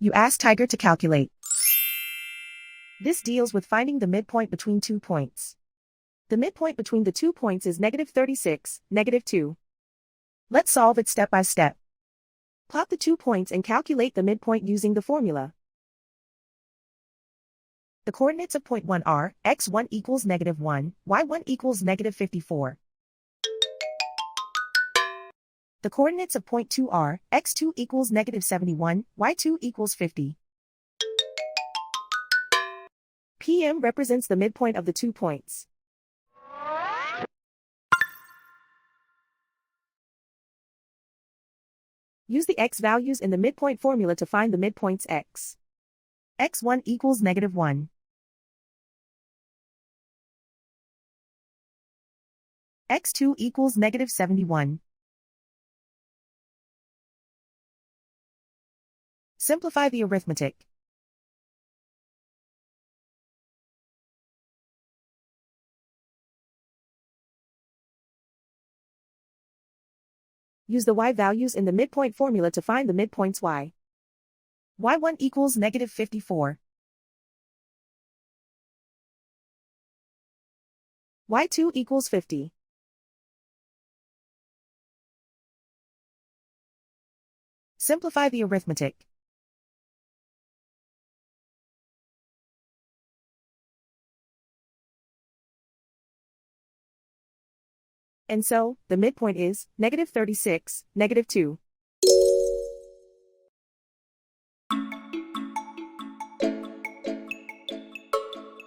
You ask Tiger to calculate. This deals with finding the midpoint between 2 points. The midpoint between the 2 points is -36, -2. Let's solve it step by step. Plot the 2 points and calculate the midpoint using the formula. The coordinates of point 1 are x1 equals -1, y1 equals -54. The coordinates of point 2 are x2 equals -71, y2 equals 50. PM represents the midpoint of the 2 points. Use the x values in the midpoint formula to find the midpoints x. x1 equals -1. x2 equals -71. Simplify the arithmetic. Use the y values in the midpoint formula to find the midpoints y. y1 equals -54. y2 equals 50. Simplify the arithmetic. And so, the midpoint is -36, -2.